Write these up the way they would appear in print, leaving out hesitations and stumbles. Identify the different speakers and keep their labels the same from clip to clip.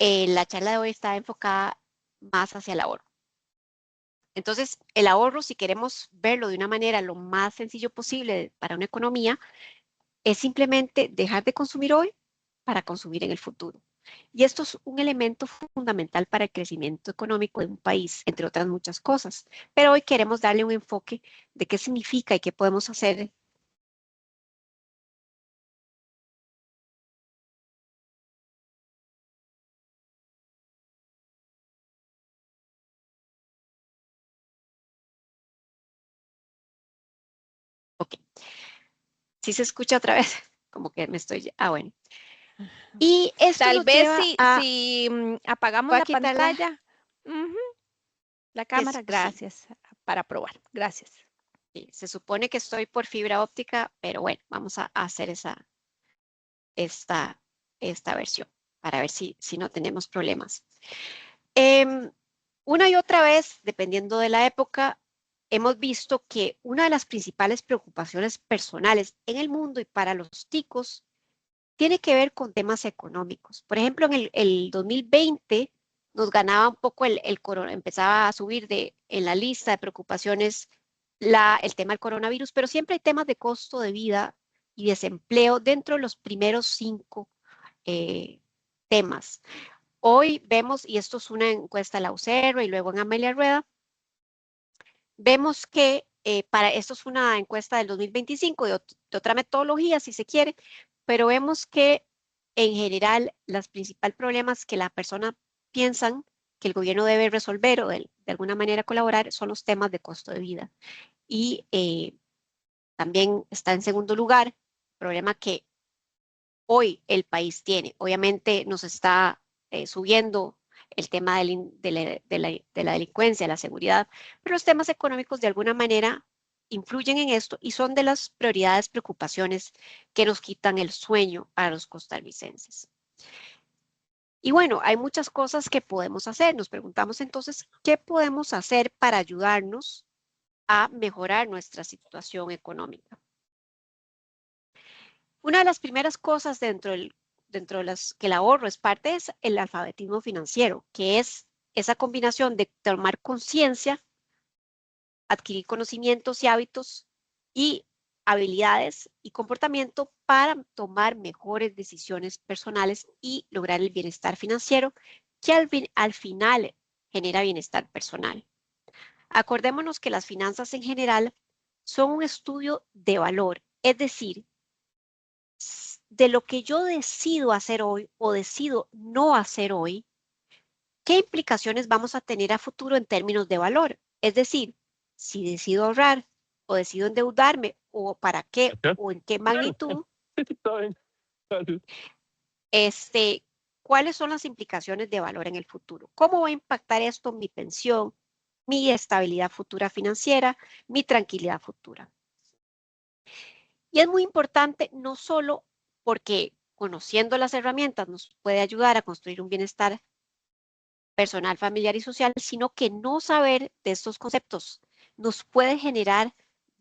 Speaker 1: la charla de hoy está enfocada más hacia el ahorro. Entonces, el ahorro, si queremos verlo de una manera lo más sencillo posible para una economía, es simplemente dejar de consumir hoy para consumir en el futuro. Y esto es un elemento fundamental para el crecimiento económico de un país, entre otras muchas cosas. Pero hoy queremos darle un enfoque de qué significa y qué podemos hacer. Ok, si se escucha otra vez, como que me estoy... Ah, bueno. Y esto
Speaker 2: Tal
Speaker 1: nos
Speaker 2: vez
Speaker 1: lleva a...
Speaker 2: si apagamos
Speaker 1: Voy a
Speaker 2: la
Speaker 1: quitarla.
Speaker 2: pantalla, la cámara,
Speaker 1: Sí,
Speaker 2: gracias, para probar, gracias.
Speaker 1: sí, se supone que estoy por fibra óptica, pero bueno, vamos a hacer esta, esta versión para ver si no tenemos problemas. Em, una y otra vez, dependiendo de la época, hemos visto que una de las principales preocupaciones personales en el mundo y para los ticos tiene que ver con temas económicos. Por ejemplo, en el 2020 nos ganaba un poco empezaba a subir en la lista de preocupaciones el tema del coronavirus, pero siempre hay temas de costo de vida y desempleo dentro de los primeros 5 eh, temas. Hoy vemos, y esto es una encuesta de la UCR y luego en Amelia Rueda, vemos que esto es una encuesta del 2025 de otra metodología, si se quiere, pero vemos que en general los principales problemas que la persona piensan que el gobierno debe resolver o de alguna manera colaborar son los temas de costo de vida. Y también está en segundo lugar el problema que hoy el país tiene. Obviamente nos está subiendo el tema de la delincuencia, la seguridad, pero los temas económicos de alguna manera influyen en esto y son de las prioridades, preocupaciones que nos quitan el sueño a los costarricenses. Y bueno, hay muchas cosas que podemos hacer. Nos preguntamos entonces, ¿qué podemos hacer para ayudarnos a mejorar nuestra situación económica? Una de las primeras cosas dentro de las que el ahorro es parte es el alfabetismo financiero, que es esa combinación de tomar conciencia, adquirir conocimientos y hábitos y habilidades y comportamiento para tomar mejores decisiones personales y lograr el bienestar financiero que al final genera bienestar personal. Acordémonos que las finanzas en general son un estudio de valor, es decir, de lo que yo decido hacer hoy o decido no hacer hoy, ¿qué implicaciones vamos a tener a futuro en términos de valor? Es decir, si decido ahorrar o decido endeudarme o para qué o en qué magnitud, ¿cuáles son las implicaciones de valor en el futuro? ¿Cómo va a impactar esto mi pensión, mi estabilidad futura financiera, mi tranquilidad futura? Y es muy importante no solo porque conociendo las herramientas nos puede ayudar a construir un bienestar personal, familiar y social, sino que no saber de estos conceptos nos puede generar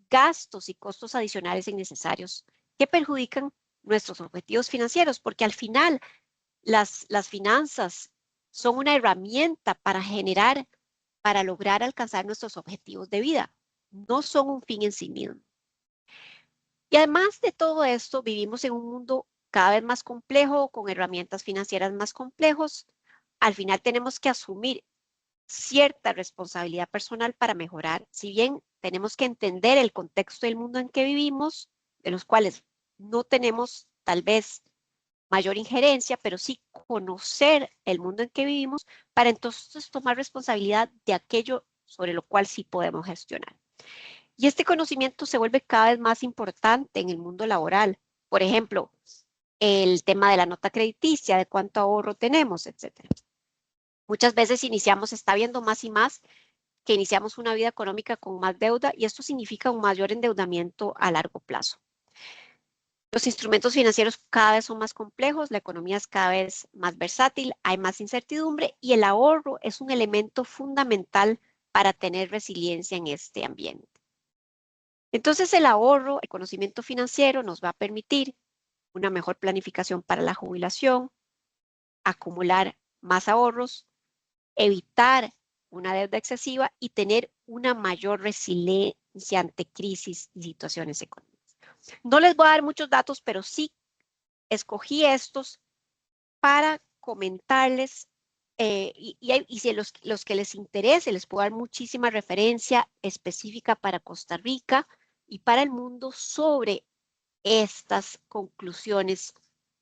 Speaker 1: gastos y costos adicionales innecesarios que perjudican nuestros objetivos financieros, porque al final las finanzas son una herramienta para generar, para lograr alcanzar nuestros objetivos de vida, no son un fin en sí mismo. Y además de todo esto, vivimos en un mundo cada vez más complejo, con herramientas financieras más complejos. Al final tenemos que asumir cierta responsabilidad personal para mejorar. Si bien tenemos que entender el contexto del mundo en que vivimos, de los cuales no tenemos tal vez mayor injerencia, pero sí conocer el mundo en que vivimos para entonces tomar responsabilidad de aquello sobre lo cual sí podemos gestionar. Y este conocimiento se vuelve cada vez más importante en el mundo laboral. Por ejemplo, el tema de la nota crediticia, de cuánto ahorro tenemos, etcétera. Muchas veces está viendo más y más que iniciamos una vida económica con más deuda y esto significa un mayor endeudamiento a largo plazo. Los instrumentos financieros cada vez son más complejos, la economía es cada vez más versátil, hay más incertidumbre y el ahorro es un elemento fundamental para tener resiliencia en este ambiente. Entonces el ahorro, el conocimiento financiero nos va a permitir una mejor planificación para la jubilación, acumular más ahorros, evitar una deuda excesiva y tener una mayor resiliencia ante crisis y situaciones económicas. No les voy a dar muchos datos, pero sí escogí estos para comentarles y si los que les interese, les puedo dar muchísima referencia específica para Costa Rica y para el mundo sobre estas conclusiones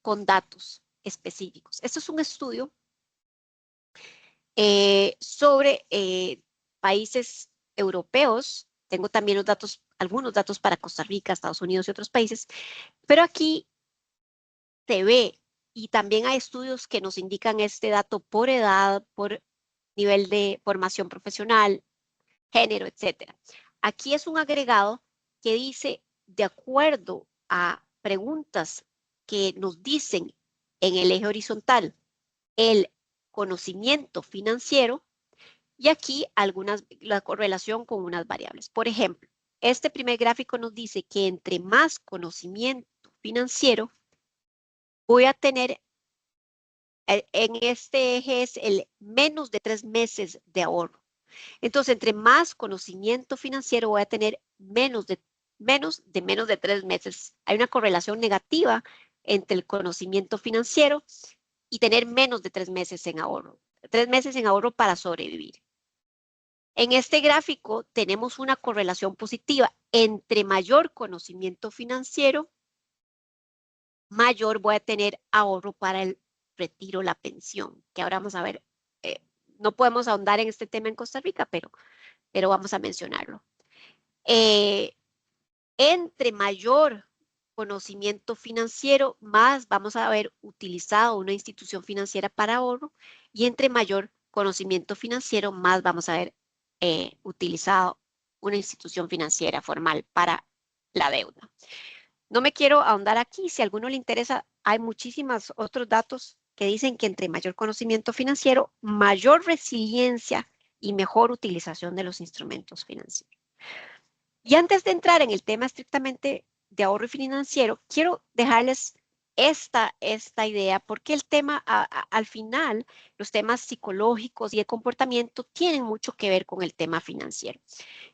Speaker 1: con datos específicos. Esto es un estudio sobre países europeos. Tengo también los datos, algunos datos para Costa Rica, Estados Unidos y otros países, pero aquí se ve y también hay estudios que nos indican este dato por edad, por nivel de formación profesional, género, etcétera. Aquí es un agregado que dice, de acuerdo a preguntas que nos dicen en el eje horizontal, el conocimiento financiero, y aquí la correlación con unas variables. Por ejemplo, este primer gráfico nos dice que entre más conocimiento financiero voy a tener, en este eje es el menos de 3 meses de ahorro. Entonces, entre más conocimiento financiero voy a tener menos de 3 meses. Hay una correlación negativa entre el conocimiento financiero y tener menos de 3 meses en ahorro. 3 meses en ahorro para sobrevivir. En este gráfico tenemos una correlación positiva. Entre mayor conocimiento financiero, mayor voy a tener ahorro para el retiro, la pensión, que ahora vamos a ver. No podemos ahondar en este tema en Costa Rica, pero vamos a mencionarlo. Entre mayor conocimiento financiero, más vamos a haber utilizado una institución financiera para ahorro, y entre mayor conocimiento financiero, más vamos a haber utilizado una institución financiera formal para la deuda. No me quiero ahondar aquí, si a alguno le interesa, hay muchísimos otros datos que dicen que entre mayor conocimiento financiero, mayor resiliencia y mejor utilización de los instrumentos financieros. Y antes de entrar en el tema estrictamente de ahorro financiero, quiero dejarles esta idea, porque el tema, al final, los temas psicológicos y de comportamiento tienen mucho que ver con el tema financiero.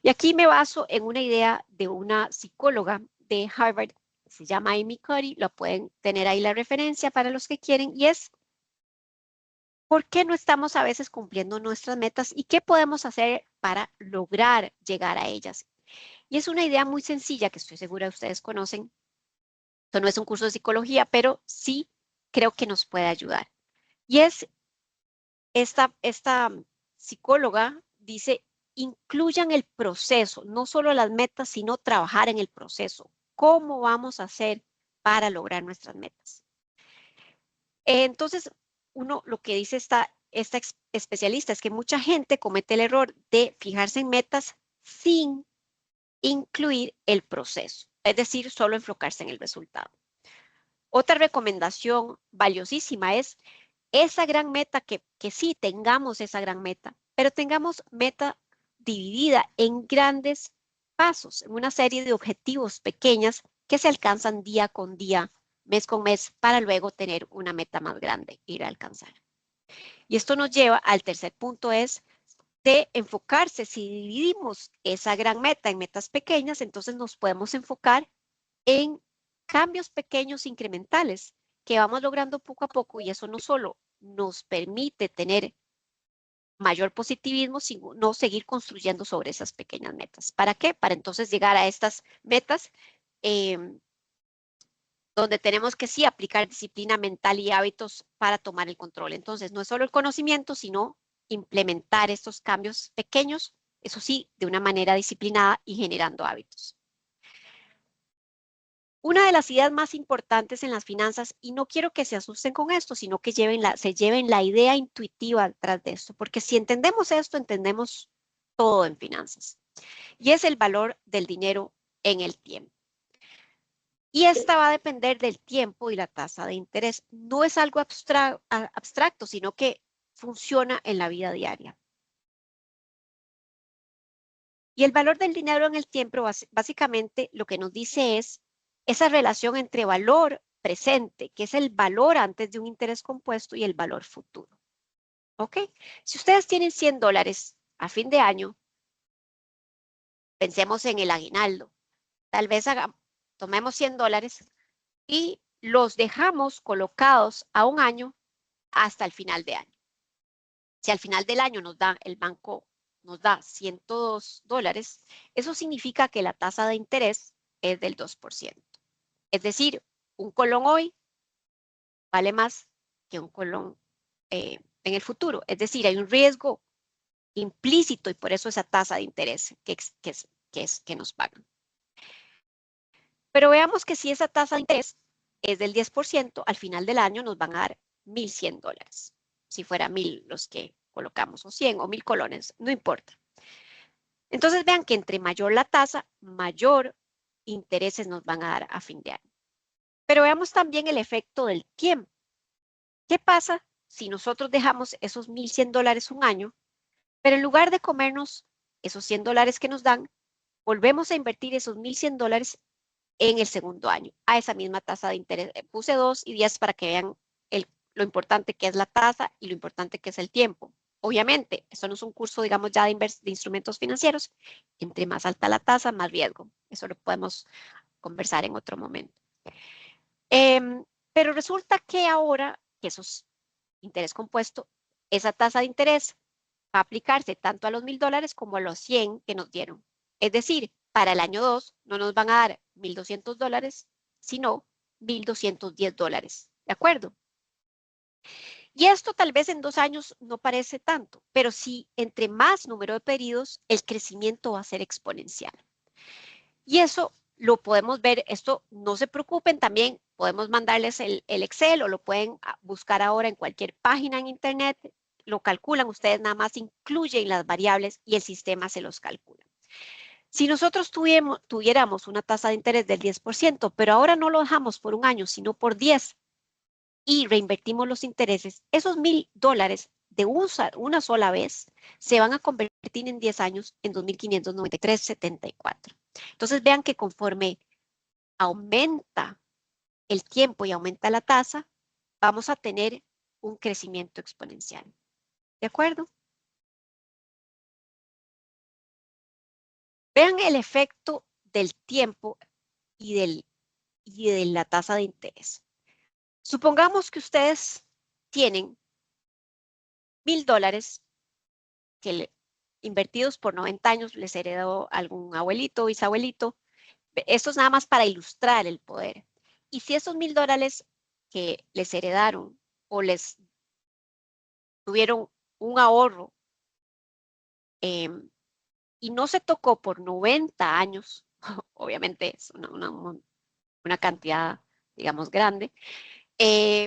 Speaker 1: Y aquí me baso en una idea de una psicóloga de Harvard, se llama Amy Cuddy, lo pueden tener ahí la referencia para los que quieren, y es ¿por qué no estamos a veces cumpliendo nuestras metas y qué podemos hacer para lograr llegar a ellas? Y es una idea muy sencilla que estoy segura ustedes conocen. Esto no es un curso de psicología, pero sí creo que nos puede ayudar. Y es esta psicóloga dice, incluyan el proceso, no solo las metas, sino trabajar en el proceso. ¿Cómo vamos a hacer para lograr nuestras metas? Entonces, lo que dice esta especialista es que mucha gente comete el error de fijarse en metas sin incluir el proceso, es decir, solo enfocarse en el resultado. Otra recomendación valiosísima es esa gran meta, que sí tengamos esa gran meta, pero tengamos meta dividida en grandes pasos, en una serie de objetivos pequeñas que se alcanzan día con día, mes con mes, para luego tener una meta más grande, ir a alcanzar. Y esto nos lleva al tercer punto, es de enfocarse. Si dividimos esa gran meta en metas pequeñas, entonces nos podemos enfocar en cambios pequeños incrementales que vamos logrando poco a poco, y eso no solo nos permite tener mayor positivismo, sino seguir construyendo sobre esas pequeñas metas. ¿Para qué? Para entonces llegar a estas metas donde tenemos que sí aplicar disciplina mental y hábitos para tomar el control. Entonces, no es solo el conocimiento, sino implementar estos cambios pequeños, eso sí, de una manera disciplinada y generando hábitos. Una de las ideas más importantes en las finanzas, y no quiero que se asusten con esto, sino que se lleven la idea intuitiva detrás de esto, porque si entendemos esto, entendemos todo en finanzas, y es el valor del dinero en el tiempo. Y esta va a depender del tiempo y la tasa de interés. No es algo abstracto, sino que funciona en la vida diaria. Y el valor del dinero en el tiempo, básicamente lo que nos dice es esa relación entre valor presente, que es el valor antes de un interés compuesto, y el valor futuro. ¿Ok? Si ustedes tienen $100 a fin de año, pensemos en el aguinaldo. Tal vez tomemos $100 y los dejamos colocados a un año hasta el final de año. Si al final del año el banco nos da $102, eso significa que la tasa de interés es del 2%. Es decir, un colón hoy vale más que un colón en el futuro. Es decir, hay un riesgo implícito y por eso esa tasa de interés que nos pagan. Pero veamos que si esa tasa de interés es del 10%, al final del año nos van a dar $1,100. Si fuera 1,000 los que colocamos, o 100 o 1,000 colones, no importa. Entonces vean que entre mayor la tasa, mayor intereses nos van a dar a fin de año. Pero veamos también el efecto del tiempo. ¿Qué pasa si nosotros dejamos esos $1,100 un año, pero en lugar de comernos esos $100 que nos dan, volvemos a invertir esos $1,100 en el segundo año, a esa misma tasa de interés? Puse 2 y 10 para que vean lo importante que es la tasa y lo importante que es el tiempo. Obviamente, esto no es un curso, digamos, ya de instrumentos financieros. Entre más alta la tasa, más riesgo. Eso lo podemos conversar en otro momento. Pero resulta que ahora que esos interés compuesto, esa tasa de interés va a aplicarse tanto a los $1,000 como a los 100 que nos dieron. Es decir, para el año 2 no nos van a dar $1,200, sino $1,210. ¿De acuerdo? Y esto tal vez en 2 años no parece tanto, pero sí, entre más número de pedidos, el crecimiento va a ser exponencial. Y eso lo podemos ver, esto no se preocupen, también podemos mandarles el Excel o lo pueden buscar ahora en cualquier página en internet, lo calculan, ustedes nada más incluyen las variables y el sistema se los calcula. Si nosotros tuviéramos una tasa de interés del 10%, pero ahora no lo dejamos por un año, sino por 10, y reinvertimos los intereses, esos $1,000 de una sola vez se van a convertir en 10 años en 2,593,74. Entonces vean que conforme aumenta el tiempo y aumenta la tasa, vamos a tener un crecimiento exponencial. ¿De acuerdo? Vean el efecto del tiempo y de la tasa de interés. Supongamos que ustedes tienen $1,000 que invertidos por 90 años les heredó algún abuelito o bisabuelito. Esto es nada más para ilustrar el poder. Y si esos $1,000 que les heredaron o les tuvieron un ahorro y no se tocó por 90 años, obviamente es una cantidad, digamos, grande,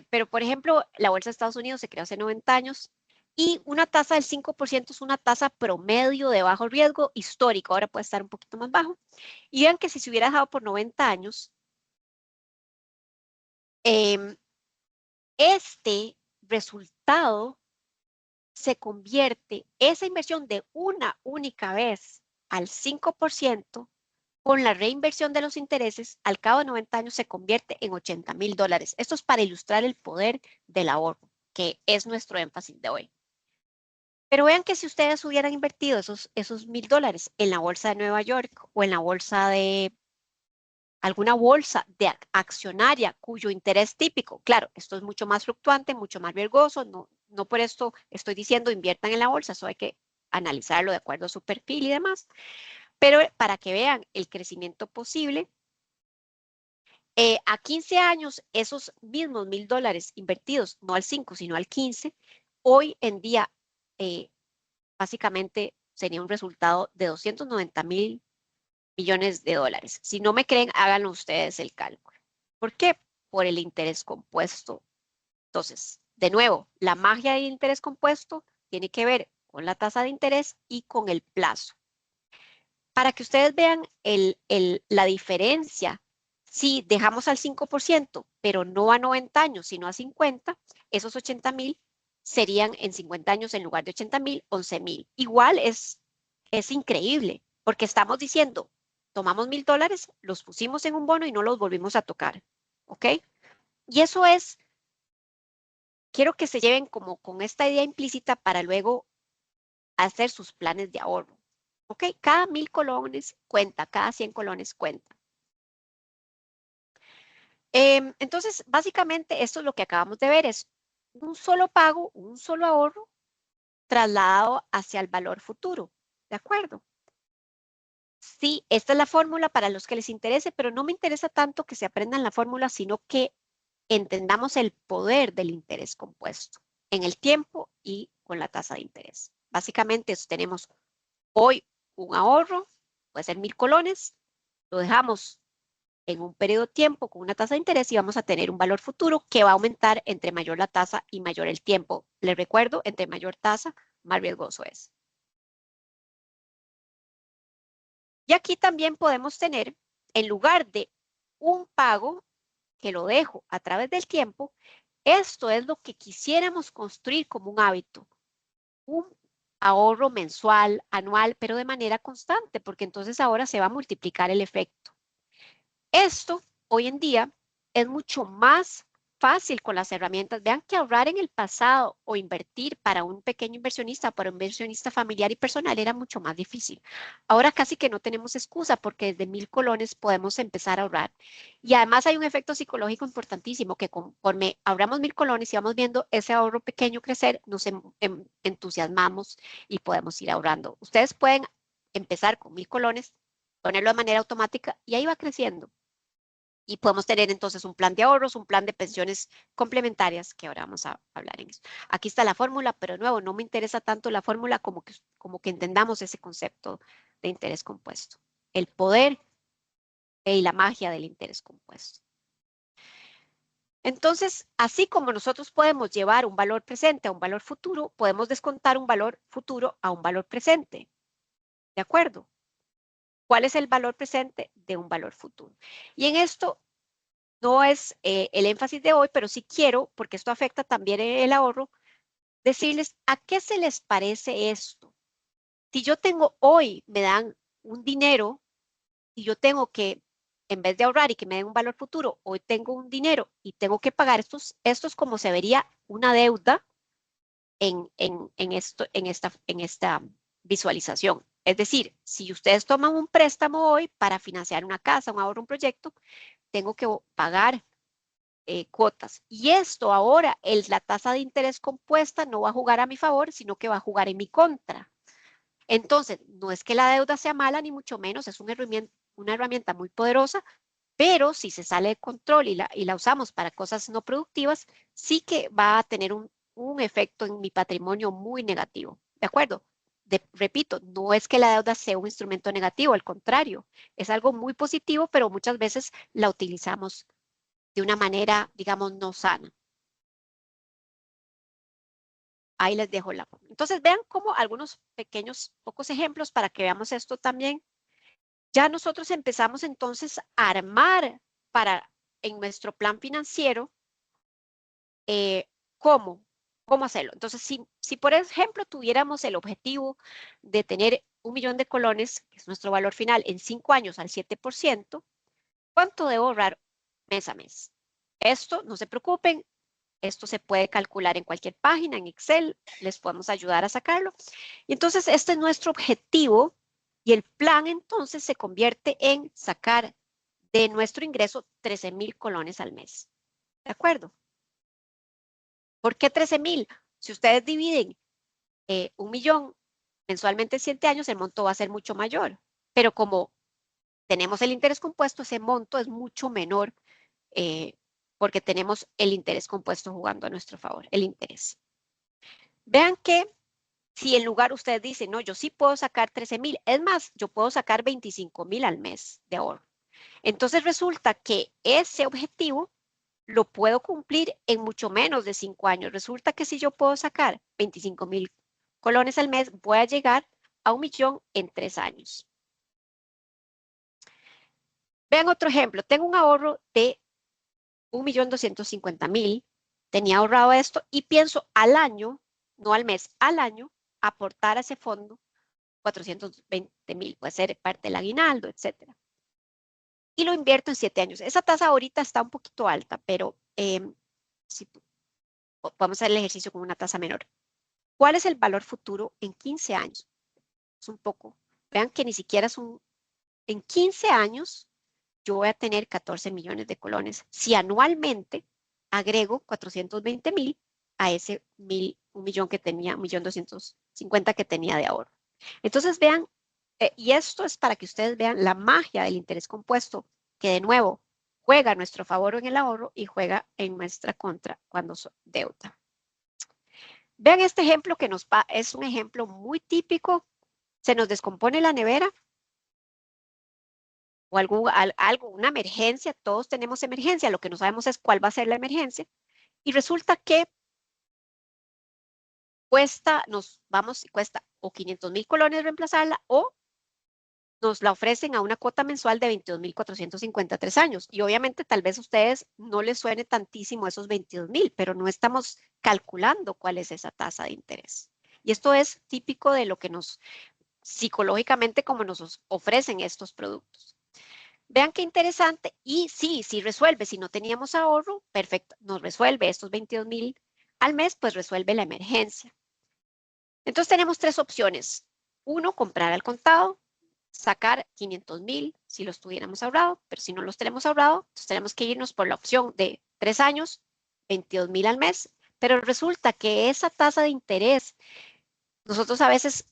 Speaker 1: pero por ejemplo, la Bolsa de Estados Unidos se creó hace 90 años y una tasa del 5% es una tasa promedio de bajo riesgo histórico, ahora puede estar un poquito más bajo. Y vean que si se hubiera dejado por 90 años, este resultado se convierte, esa inversión de una única vez al 5%, con la reinversión de los intereses, al cabo de 90 años se convierte en $80,000. Esto es para ilustrar el poder del ahorro, que es nuestro énfasis de hoy. Pero vean que si ustedes hubieran invertido esos $1,000 en la bolsa de Nueva York o en la bolsa de alguna bolsa de accionaria cuyo interés típico, claro, esto es mucho más fluctuante, mucho más riesgoso, no por esto estoy diciendo inviertan en la bolsa, eso hay que analizarlo de acuerdo a su perfil y demás, pero para que vean el crecimiento posible, a 15 años, esos mismos $1,000 invertidos, no al 5, sino al 15, hoy en día básicamente sería un resultado de $290,000,000,000. Si no me creen, háganlo ustedes el cálculo. ¿Por qué? Por el interés compuesto. Entonces, de nuevo, la magia del interés compuesto tiene que ver con la tasa de interés y con el plazo. Para que ustedes vean la diferencia, si dejamos al 5%, pero no a 90 años, sino a 50, esos 80,000 serían en 50 años, en lugar de 80,000, 11,000. Igual es increíble, porque estamos diciendo, tomamos $1,000, los pusimos en un bono y no los volvimos a tocar, ¿ok? Y eso es quiero que se lleven como con esta idea implícita para luego hacer sus planes de ahorro. ¿Ok? Cada 1000 colones cuenta, cada 100 colones cuenta. Entonces, básicamente, esto es lo que acabamos de ver, es un solo pago, un solo ahorro trasladado hacia el valor futuro. ¿De acuerdo? Sí, esta es la fórmula para los que les interese, pero no me interesa tanto que se aprendan la fórmula, sino que entendamos el poder del interés compuesto en el tiempo y con la tasa de interés. Básicamente, tenemos hoy un ahorro, puede ser 1000 colones, lo dejamos en un periodo de tiempo con una tasa de interés y vamos a tener un valor futuro que va a aumentar entre mayor la tasa y mayor el tiempo. Les recuerdo, entre mayor tasa, más riesgoso es. Y aquí también podemos tener, en lugar de un pago que lo dejo a través del tiempo, esto es lo que quisiéramos construir como un hábito, un ahorro mensual, anual, pero de manera constante, porque entonces ahora se va a multiplicar el efecto. Esto hoy en día es mucho más fácil con las herramientas. Vean que ahorrar en el pasado o invertir para un pequeño inversionista, para un inversionista familiar y personal era mucho más difícil. Ahora casi que no tenemos excusa porque desde 1000 colones podemos empezar a ahorrar. Y además hay un efecto psicológico importantísimo que conforme ahorramos 1000 colones y vamos viendo ese ahorro pequeño crecer, nos entusiasmamos y podemos ir ahorrando. Ustedes pueden empezar con 1000 colones, ponerlo de manera automática y ahí va creciendo. Y podemos tener entonces un plan de ahorros, un plan de pensiones complementarias, que ahora vamos a hablar en eso. Aquí está la fórmula, pero de nuevo, no me interesa tanto la fórmula como que entendamos ese concepto de interés compuesto. El poder y la magia del interés compuesto. Entonces, así como nosotros podemos llevar un valor presente a un valor futuro, podemos descontar un valor futuro a un valor presente. ¿De acuerdo? ¿Cuál es el valor presente de un valor futuro? Y en esto no es el énfasis de hoy, pero sí quiero, porque esto afecta también el ahorro, decirles a qué se les parece esto. Si yo tengo hoy, me dan un dinero y yo tengo que, en vez de ahorrar y que me den un valor futuro, hoy tengo un dinero y tengo que pagar esto es como se vería una deuda en esta visualización. Es decir, si ustedes toman un préstamo hoy para financiar una casa, un ahorro, un proyecto, tengo que pagar cuotas. Y esto ahora, la tasa de interés compuesta no va a jugar a mi favor, sino que va a jugar en mi contra. Entonces, no es que la deuda sea mala, ni mucho menos, es una herramienta muy poderosa, pero si se sale de control y la usamos para cosas no productivas, sí que va a tener un efecto en mi patrimonio muy negativo. ¿De acuerdo? Repito, no es que la deuda sea un instrumento negativo, al contrario, es algo muy positivo, pero muchas veces la utilizamos de una manera, digamos, no sana. Ahí les dejo la. Entonces, vean como algunos pequeños, pocos ejemplos para que veamos esto también. Ya nosotros empezamos entonces a armar en nuestro plan financiero, ¿cómo hacerlo? Entonces, si por ejemplo tuviéramos el objetivo de tener 1 millón de colones, que es nuestro valor final, en 5 años al 7%, ¿cuánto debo ahorrar mes a mes? Esto, no se preocupen, esto se puede calcular en cualquier página, en Excel, les podemos ayudar a sacarlo. Y entonces este es nuestro objetivo y el plan entonces se convierte en sacar de nuestro ingreso 13,000 colones al mes. ¿De acuerdo? ¿Por qué 13,000? Si ustedes dividen 1 millón mensualmente en 7 años, el monto va a ser mucho mayor. Pero como tenemos el interés compuesto, ese monto es mucho menor porque tenemos el interés compuesto jugando a nuestro favor, el interés. Vean que si en lugar ustedes dicen, no, yo sí puedo sacar 13,000, es más, yo puedo sacar 25,000 al mes de ahorro. Entonces resulta que ese objetivo lo puedo cumplir en mucho menos de 5 años. Resulta que si yo puedo sacar 25,000 colones al mes, voy a llegar a 1 millón en 3 años. Vean otro ejemplo. Tengo un ahorro de 1,250,000. Tenía ahorrado esto y pienso al año, no al mes, al año, aportar a ese fondo 420,000. Puede ser parte del aguinaldo, etcétera. Y lo invierto en 7 años. Esa tasa ahorita está un poquito alta, pero si podemos hacer el ejercicio con una tasa menor. ¿Cuál es el valor futuro en 15 años? Es un poco, vean que ni siquiera es en 15 años yo voy a tener 14 millones de colones. Si anualmente agrego 420,000 a ese 1,000,000 que tenía, 1,250,000 que tenía de ahorro. Entonces vean, y esto es para que ustedes vean la magia del interés compuesto, que de nuevo juega a nuestro favor en el ahorro y juega en nuestra contra cuando son deuda. Vean este ejemplo que es un ejemplo muy típico. Se nos descompone la nevera o una emergencia. Todos tenemos emergencia. Lo que no sabemos es cuál va a ser la emergencia. Y resulta que cuesta o 500,000 colones reemplazarla o nos la ofrecen a una cuota mensual de 22,453 años. Y obviamente tal vez a ustedes no les suene tantísimo esos 22,000, pero no estamos calculando cuál es esa tasa de interés. Y esto es típico de lo que psicológicamente como nos ofrecen estos productos. Vean qué interesante. Y sí resuelve. Si no teníamos ahorro, perfecto, nos resuelve estos 22,000 al mes, pues resuelve la emergencia. Entonces tenemos tres opciones. Uno, comprar al contado, sacar 500,000 si los tuviéramos ahorrado, pero si no los tenemos ahorrado, entonces tenemos que irnos por la opción de 3 años, 22,000 al mes, pero resulta que esa tasa de interés, nosotros a veces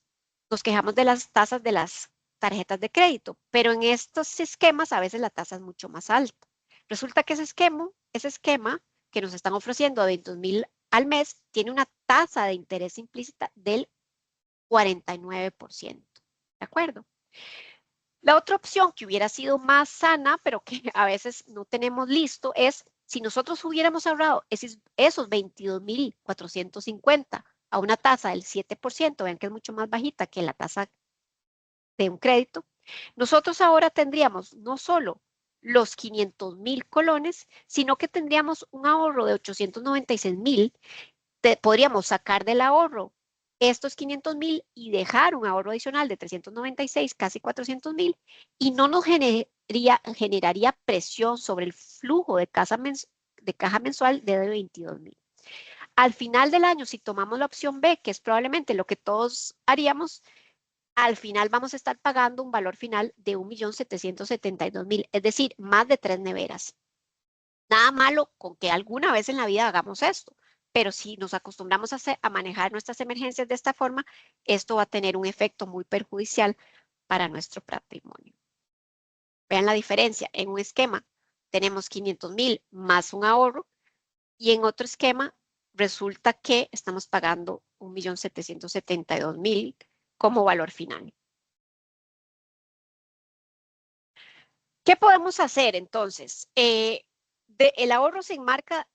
Speaker 1: nos quejamos de las tasas de las tarjetas de crédito, pero en estos esquemas a veces la tasa es mucho más alta. Resulta que ese esquema que nos están ofreciendo a 22,000 al mes tiene una tasa de interés implícita del 49%. ¿De acuerdo? La otra opción que hubiera sido más sana, pero que a veces no tenemos listo, es si nosotros hubiéramos ahorrado esos 22,450 a una tasa del 7%, vean que es mucho más bajita que la tasa de un crédito, nosotros ahora tendríamos no solo los 500,000 colones, sino que tendríamos un ahorro de 896,000. Podríamos sacar del ahorro estos 500,000 y dejar un ahorro adicional de 396, casi 400,000, y no nos generaría presión sobre el flujo de caja mensual de 22,000. Al final del año, si tomamos la opción B, que es probablemente lo que todos haríamos, al final vamos a estar pagando un valor final de 1,772,000, es decir, más de 3 neveras. Nada malo con que alguna vez en la vida hagamos esto, pero si nos acostumbramos a manejar nuestras emergencias de esta forma, esto va a tener un efecto muy perjudicial para nuestro patrimonio. Vean la diferencia. En un esquema tenemos 500,000 más un ahorro y en otro esquema resulta que estamos pagando 1,772,000 como valor final. ¿Qué podemos hacer entonces? El ahorro se enmarca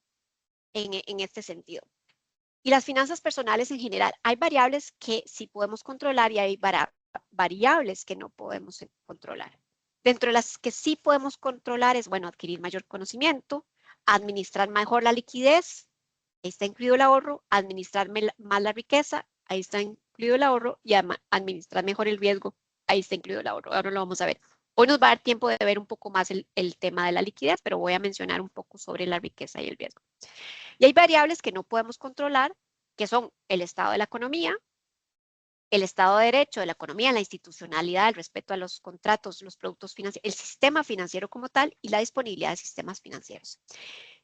Speaker 1: en este sentido. Y las finanzas personales en general, hay variables que sí podemos controlar y hay variables que no podemos controlar. Dentro de las que sí podemos controlar es, bueno, adquirir mayor conocimiento, administrar mejor la liquidez, ahí está incluido el ahorro, administrar más la riqueza, ahí está incluido el ahorro, y administrar mejor el riesgo, ahí está incluido el ahorro. Ahora lo vamos a ver. Hoy nos va a dar tiempo de ver un poco más el tema de la liquidez, pero voy a mencionar un poco sobre la riqueza y el riesgo. Y hay variables que no podemos controlar, que son el estado de la economía, el Estado de Derecho de la economía, la institucionalidad, el respeto a los contratos, los productos financieros, el sistema financiero como tal y la disponibilidad de sistemas financieros.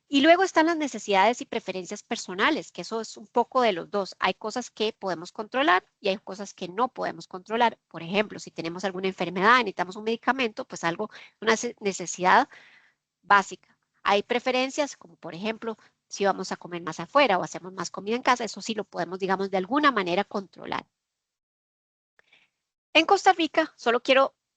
Speaker 1: Y luego están las necesidades y preferencias personales, que eso es un poco de los dos. Hay cosas que podemos controlar y hay cosas que no podemos controlar. Por ejemplo, si tenemos alguna enfermedad, necesitamos un medicamento, pues una necesidad básica. Hay preferencias, como por ejemplo, si vamos a comer más afuera o hacemos más comida en casa, eso sí lo podemos, digamos, de alguna manera controlar. En Costa Rica,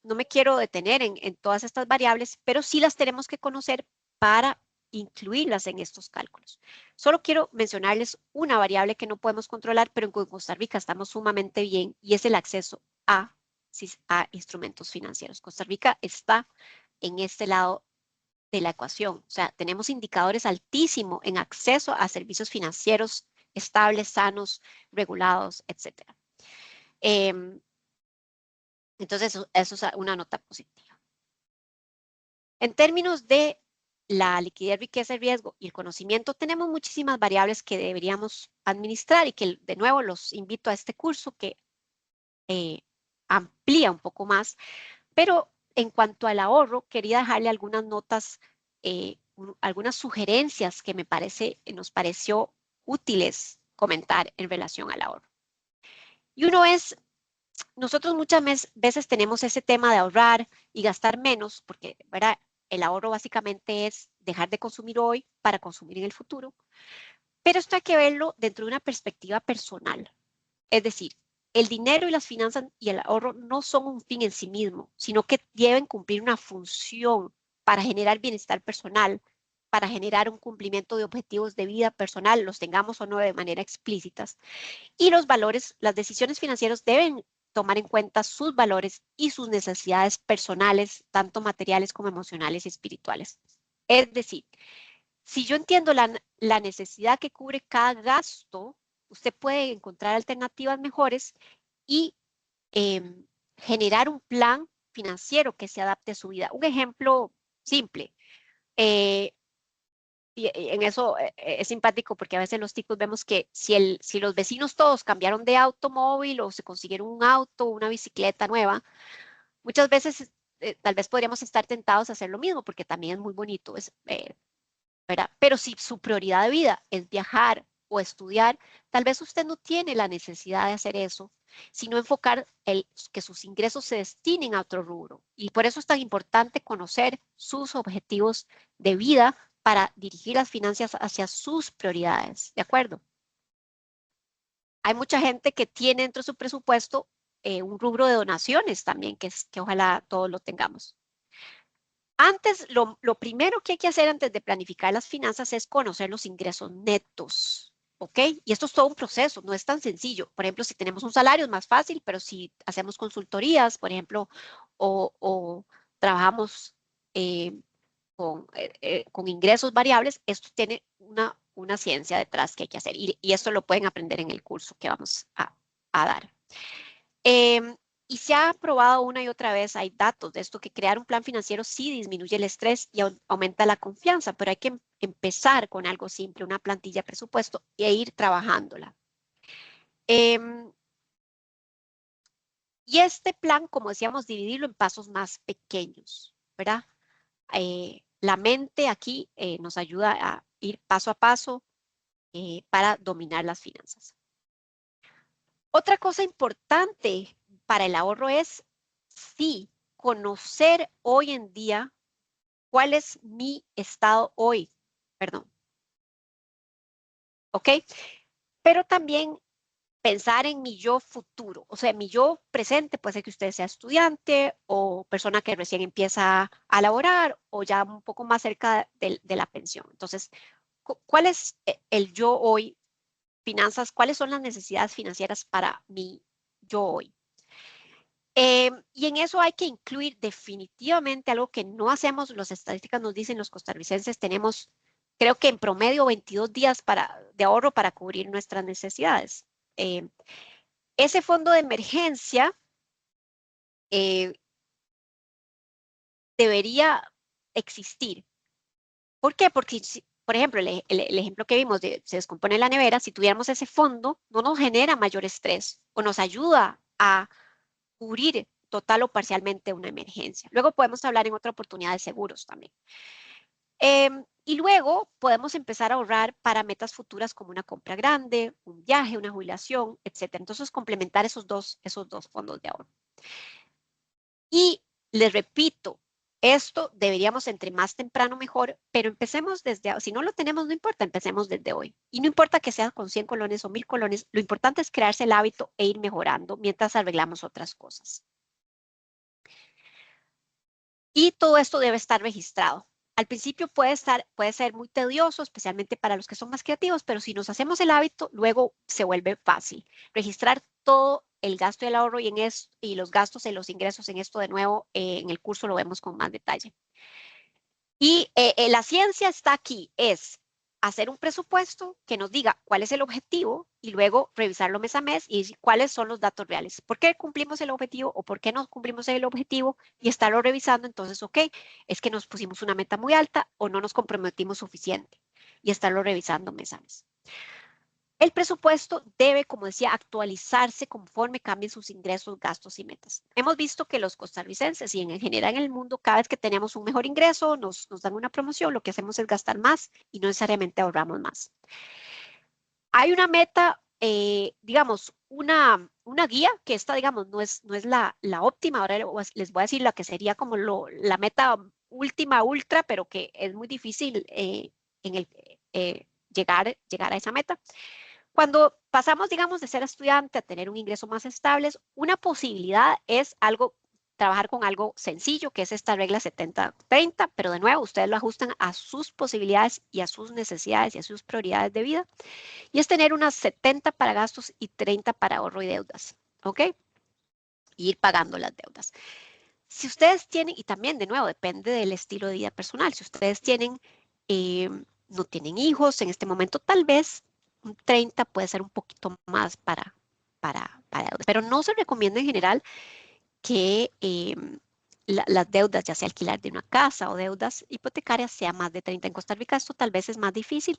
Speaker 1: no me quiero detener en todas estas variables, pero sí las tenemos que conocer para incluirlas en estos cálculos. Solo quiero mencionarles una variable que no podemos controlar, pero en Costa Rica estamos sumamente bien y es el acceso a instrumentos financieros. Costa Rica está en este lado de la ecuación. O sea, tenemos indicadores altísimos en acceso a servicios financieros estables, sanos, regulados, etc. Entonces, eso es una nota positiva. En términos de la liquidez, riqueza y riesgo y el conocimiento, tenemos muchísimas variables que deberíamos administrar y que de nuevo los invito a este curso que amplía un poco más. Pero en cuanto al ahorro, quería dejarle algunas notas, algunas sugerencias que nos pareció útiles comentar en relación al ahorro. Y uno es, nosotros muchas veces tenemos ese tema de ahorrar y gastar menos, porque, ¿verdad? El ahorro básicamente es dejar de consumir hoy para consumir en el futuro. Pero esto hay que verlo dentro de una perspectiva personal. Es decir, el dinero y las finanzas y el ahorro no son un fin en sí mismo, sino que deben cumplir una función para generar bienestar personal, para generar un cumplimiento de objetivos de vida personal, los tengamos o no de manera explícitas. Y los valores, las decisiones financieras deben tomar en cuenta sus valores y sus necesidades personales, tanto materiales como emocionales y espirituales. Es decir, si yo entiendo la necesidad que cubre cada gasto, usted puede encontrar alternativas mejores y generar un plan financiero que se adapte a su vida. Un ejemplo simple. Y en eso es simpático porque a veces los chicos vemos que si los vecinos todos cambiaron de automóvil o se consiguieron un auto, una bicicleta nueva, muchas veces tal vez podríamos estar tentados a hacer lo mismo porque también es muy bonito, ¿verdad? Pero si su prioridad de vida es viajar o estudiar, tal vez usted no tiene la necesidad de hacer eso, sino enfocar que sus ingresos se destinen a otro rubro. Y por eso es tan importante conocer sus objetivos de vida para dirigir las finanzas hacia sus prioridades, ¿de acuerdo? Hay mucha gente que tiene dentro de su presupuesto un rubro de donaciones también, que ojalá todos lo tengamos. Antes, lo primero que hay que hacer antes de planificar las finanzas es conocer los ingresos netos, ¿ok? Y esto es todo un proceso, no es tan sencillo. Por ejemplo, si tenemos un salario es más fácil, pero si hacemos consultorías, por ejemplo, o trabajamos con ingresos variables, esto tiene una ciencia detrás que hay que hacer. Y esto lo pueden aprender en el curso que vamos a dar. Y se ha probado una y otra vez, hay datos de esto, que crear un plan financiero sí disminuye el estrés y aumenta la confianza, pero hay que empezar con algo simple, una plantilla de presupuesto e ir trabajándola. Y este plan, como decíamos, dividirlo en pasos más pequeños, ¿verdad? La mente aquí nos ayuda a ir paso a paso para dominar las finanzas. Otra cosa importante para el ahorro es, sí, conocer hoy en día cuál es mi estado hoy, perdón, ¿ok? Pero también pensar en mi yo futuro, o sea, mi yo presente, puede ser que usted sea estudiante o persona que recién empieza a laborar o ya un poco más cerca de la pensión. Entonces, ¿cuál es el yo hoy? Finanzas, ¿cuáles son las necesidades financieras para mi yo hoy? Y en eso hay que incluir definitivamente algo que no hacemos, las estadísticas nos dicen, los costarricenses tenemos, creo que en promedio 22 días de ahorro para cubrir nuestras necesidades. Ese fondo de emergencia debería existir. ¿Por qué? Porque, por ejemplo, el ejemplo que vimos de se descompone la nevera, si tuviéramos ese fondo, no nos genera mayor estrés o nos ayuda a cubrir total o parcialmente una emergencia. Luego podemos hablar en otra oportunidad de seguros también. Y luego podemos empezar a ahorrar para metas futuras como una compra grande, un viaje, una jubilación, etc. Entonces, complementar esos dos fondos de ahorro. Y les repito, esto deberíamos entre más temprano mejor, pero empecemos si no lo tenemos, no importa, empecemos desde hoy. Y no importa que sea con 100 colones o 1000 colones, lo importante es crearse el hábito e ir mejorando mientras arreglamos otras cosas. Y todo esto debe estar registrado. Al principio puede ser muy tedioso, especialmente para los que son más creativos, pero si nos hacemos el hábito, luego se vuelve fácil. Registrar todo el gasto y el ahorro y los gastos y los ingresos en esto de nuevo, en el curso lo vemos con más detalle. Y la ciencia está aquí, es hacer un presupuesto que nos diga cuál es el objetivo y luego revisarlo mes a mes y decir cuáles son los datos reales. ¿Por qué cumplimos el objetivo o por qué no cumplimos el objetivo? Y estarlo revisando, entonces, ok, es que nos pusimos una meta muy alta o no nos comprometimos suficiente y estarlo revisando mes a mes. El presupuesto debe, como decía, actualizarse conforme cambien sus ingresos, gastos y metas. Hemos visto que los costarricenses y en general en el mundo, cada vez que tenemos un mejor ingreso, nos dan una promoción, lo que hacemos es gastar más y no necesariamente ahorramos más. Hay una meta, digamos, una guía que esta, digamos, no es la óptima. Ahora les voy a decir la que sería como la meta última, ultra, pero que es muy difícil llegar a esa meta. Cuando pasamos, digamos, de ser estudiante a tener un ingreso más estable, una posibilidad es trabajar con algo sencillo, que es esta regla 70-30, pero de nuevo, ustedes lo ajustan a sus posibilidades y a sus necesidades y a sus prioridades de vida. Y es tener unas 70 para gastos y 30 para ahorro y deudas, ¿ok? Y ir pagando las deudas. Si ustedes tienen, y también de nuevo, depende del estilo de vida personal, si ustedes tienen, no tienen hijos en este momento, tal vez un 30 puede ser un poquito más para deudas, pero no se recomienda en general que las deudas, ya sea alquilar de una casa o deudas hipotecarias, sea más de 30 en Costa Rica. Esto tal vez es más difícil,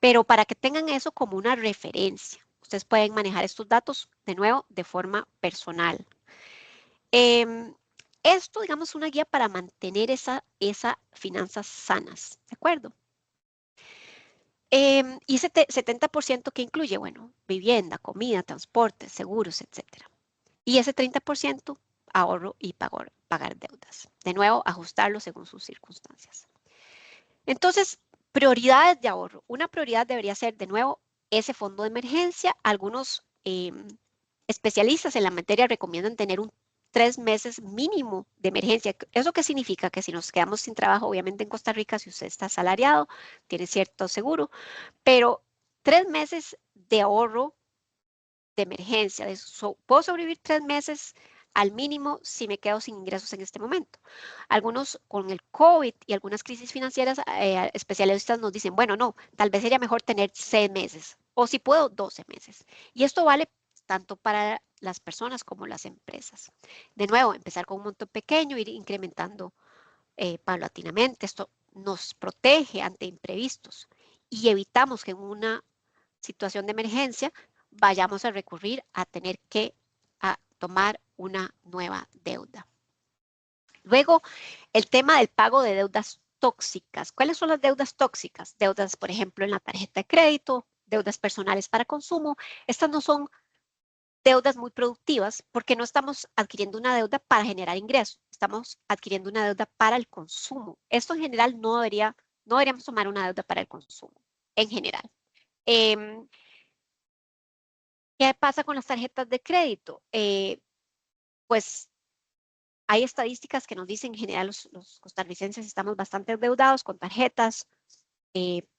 Speaker 1: pero para que tengan eso como una referencia, ustedes pueden manejar estos datos de nuevo de forma personal. Esto, digamos, es una guía para mantener esas finanzas sanas, ¿de acuerdo? Y ese 70% que incluye, bueno, vivienda, comida, transporte, seguros, etcétera. Y ese 30% ahorro y pagar deudas. De nuevo, ajustarlo según sus circunstancias. Entonces, prioridades de ahorro. Una prioridad debería ser, de nuevo, ese fondo de emergencia. Algunos especialistas en la materia recomiendan tener un 3 meses mínimo de emergencia. ¿Eso qué significa? Que si nos quedamos sin trabajo, obviamente en Costa Rica, si usted está asalariado, tiene cierto seguro, pero 3 meses de ahorro de emergencia. Puedo sobrevivir 3 meses al mínimo si me quedo sin ingresos en este momento. Algunos con el COVID y algunas crisis financieras, especialistas nos dicen, bueno, no, tal vez sería mejor tener 6 meses o si puedo 12 meses. Y esto vale tanto para las personas como las empresas. De nuevo, empezar con un monto pequeño, ir incrementando paulatinamente. Esto nos protege ante imprevistos y evitamos que en una situación de emergencia vayamos a recurrir a tener que tomar una nueva deuda. Luego, el tema del pago de deudas tóxicas. ¿Cuáles son las deudas tóxicas? Deudas, por ejemplo, en la tarjeta de crédito, deudas personales para consumo. Estas no son deudas muy productivas porque no estamos adquiriendo una deuda para generar ingresos, estamos adquiriendo una deuda para el consumo. Esto en general no deberíamos tomar una deuda para el consumo, en general. ¿Qué pasa con las tarjetas de crédito? Pues hay estadísticas que nos dicen en general los costarricenses estamos bastante endeudados con tarjetas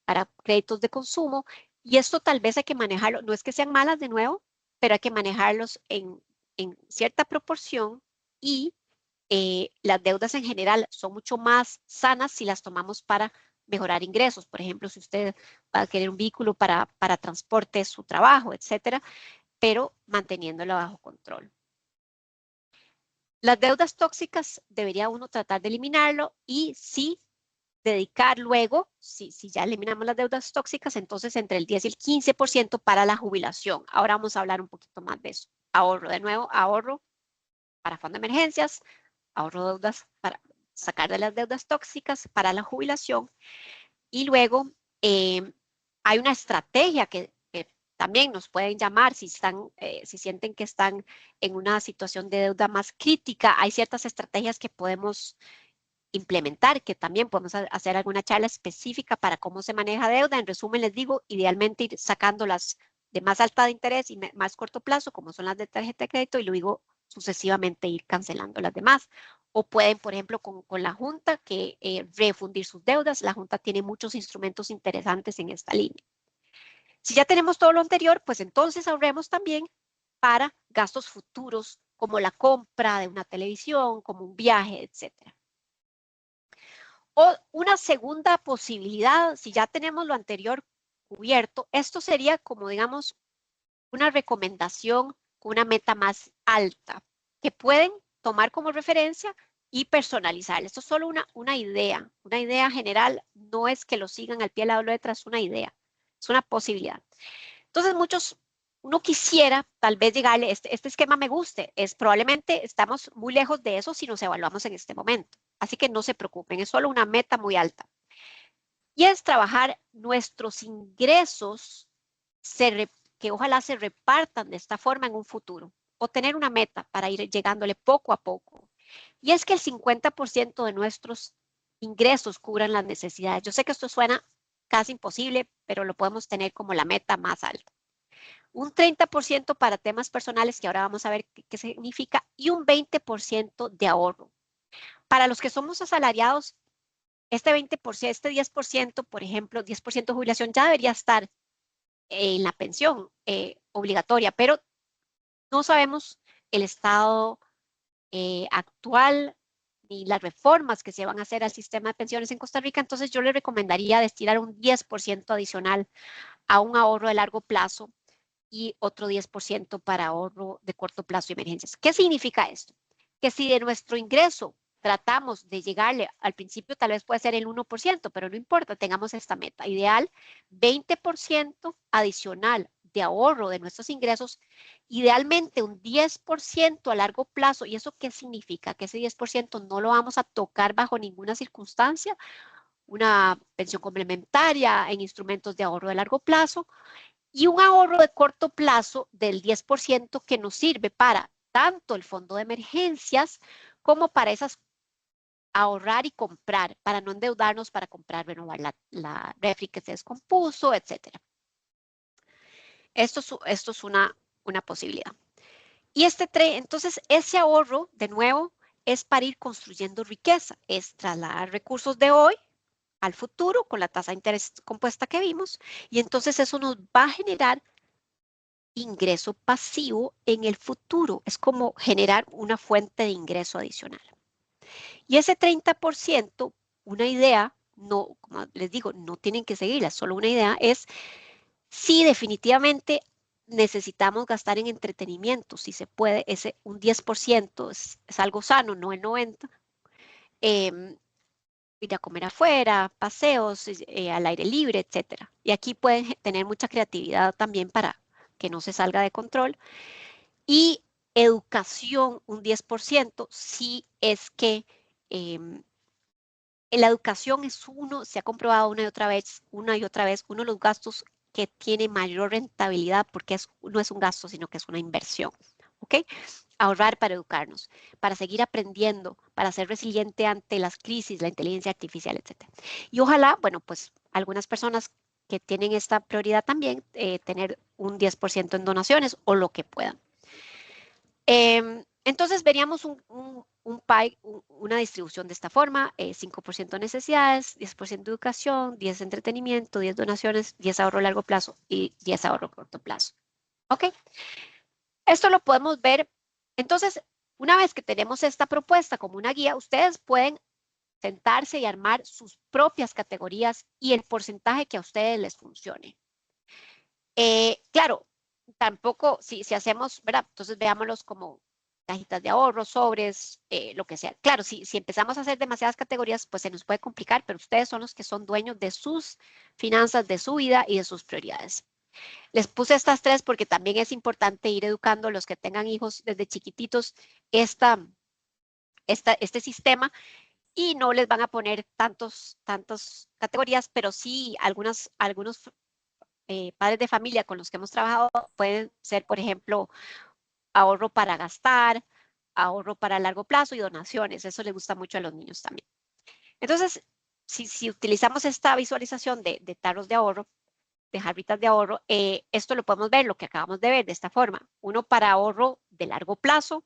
Speaker 1: para créditos de consumo y esto tal vez hay que manejarlo, no es que sean malas de nuevo, pero hay que manejarlos en cierta proporción y las deudas en general son mucho más sanas si las tomamos para mejorar ingresos. Por ejemplo, si usted va a adquirir un vehículo para transporte, su trabajo, etcétera, pero manteniéndolo bajo control. Las deudas tóxicas debería uno tratar de eliminarlo y sí dedicar luego, si ya eliminamos las deudas tóxicas, entonces entre el 10 y el 15% para la jubilación. Ahora vamos a hablar un poquito más de eso. Ahorro, de nuevo, ahorro para fondo de emergencias, ahorro deudas para sacar de las deudas tóxicas para la jubilación y luego hay una estrategia que también nos pueden llamar si sienten que están en una situación de deuda más crítica. Hay ciertas estrategias que podemos implementar, que también podemos hacer alguna charla específica para cómo se maneja deuda. En resumen, les digo, idealmente ir sacando las de más alta de interés y más corto plazo, como son las de tarjeta de crédito, y luego sucesivamente ir cancelando las demás. O pueden, por ejemplo, con la Junta, que refundir sus deudas. La Junta tiene muchos instrumentos interesantes en esta línea. Si ya tenemos todo lo anterior, pues entonces ahorremos también para gastos futuros, como la compra de una televisión, como un viaje, etcétera. O una segunda posibilidad, si ya tenemos lo anterior cubierto, esto sería como, digamos, una recomendación con una meta más alta que pueden tomar como referencia y personalizar. Esto es solo una idea general, no es que lo sigan al pie de la letra, es una idea, es una posibilidad. Entonces, uno quisiera tal vez llegarle, este esquema me guste, probablemente estamos muy lejos de eso si nos evaluamos en este momento. Así que no se preocupen, es solo una meta muy alta. Y es trabajar nuestros ingresos que ojalá se repartan de esta forma en un futuro o tener una meta para ir llegándole poco a poco. Y es que el 50% de nuestros ingresos cubran las necesidades. Yo sé que esto suena casi imposible, pero lo podemos tener como la meta más alta. Un 30% para temas personales, que ahora vamos a ver qué significa, y un 20% de ahorro. Para los que somos asalariados, este 20%, este 10%, por ejemplo, 10% de jubilación ya debería estar en la pensión obligatoria, pero no sabemos el estado actual ni las reformas que se van a hacer al sistema de pensiones en Costa Rica, entonces yo le recomendaría destinar un 10% adicional a un ahorro de largo plazo y otro 10% para ahorro de corto plazo y emergencias. ¿Qué significa esto? Que si de nuestro ingreso tratamos de llegarle, al principio tal vez puede ser el 1%, pero no importa, tengamos esta meta. Ideal, 20% adicional de ahorro de nuestros ingresos, idealmente un 10% a largo plazo. ¿Y eso qué significa? Que ese 10% no lo vamos a tocar bajo ninguna circunstancia, una pensión complementaria en instrumentos de ahorro de largo plazo, y un ahorro de corto plazo del 10% que nos sirve para tanto el fondo de emergencias como para esas ahorrar y comprar, para no endeudarnos para comprar, renovar la refri que se descompuso, etc. Esto es una posibilidad. Y entonces ese ahorro, de nuevo, es para ir construyendo riqueza, es trasladar recursos de hoy al futuro con la tasa de interés compuesta que vimos, y entonces eso nos va a generar ingreso pasivo en el futuro. Es como generar una fuente de ingreso adicional. Y ese 30%, una idea, no, como les digo, no tienen que seguirla, solo una idea es si definitivamente necesitamos gastar en entretenimiento, si se puede, un 10% es algo sano, no el 90%. Ir a comer afuera, paseos al aire libre, etcétera. Y aquí pueden tener mucha creatividad también para que no se salga de control. Y educación, un 10%, si es que la educación se ha comprobado una y otra vez, uno de los gastos que tiene mayor rentabilidad porque no es un gasto, sino que es una inversión. ¿Ok? Ahorrar para educarnos, para seguir aprendiendo, para ser resiliente ante las crisis, la inteligencia artificial, etc. Y ojalá, bueno, pues algunas personas que tienen esta prioridad también, tener un 10% en donaciones o lo que puedan. Entonces veríamos un pie, una distribución de esta forma, 5% necesidades, 10% educación, 10 entretenimiento, 10 donaciones, 10 ahorro a largo plazo y 10 ahorro a corto plazo. ¿Ok? Esto lo podemos ver. Entonces, una vez que tenemos esta propuesta como una guía, ustedes pueden sentarse y armar sus propias categorías y el porcentaje que a ustedes les funcione. Claro, tampoco, si hacemos, ¿verdad? Entonces veámoslos como cajitas de ahorro, sobres, lo que sea. Claro, si empezamos a hacer demasiadas categorías, pues se nos puede complicar, pero ustedes son los que son dueños de sus finanzas, de su vida y de sus prioridades. Les puse estas tres porque también es importante ir educando a los que tengan hijos desde chiquititos este sistema, y no les van a poner tantas categorías, pero sí algunos padres de familia con los que hemos trabajado pueden ser, por ejemplo, ahorro para gastar, ahorro para largo plazo y donaciones. Eso les gusta mucho a los niños también. Entonces, si utilizamos esta visualización de tarros de ahorro, de jarritas de ahorro, esto lo podemos ver, lo que acabamos de ver de esta forma. Uno para ahorro de largo plazo,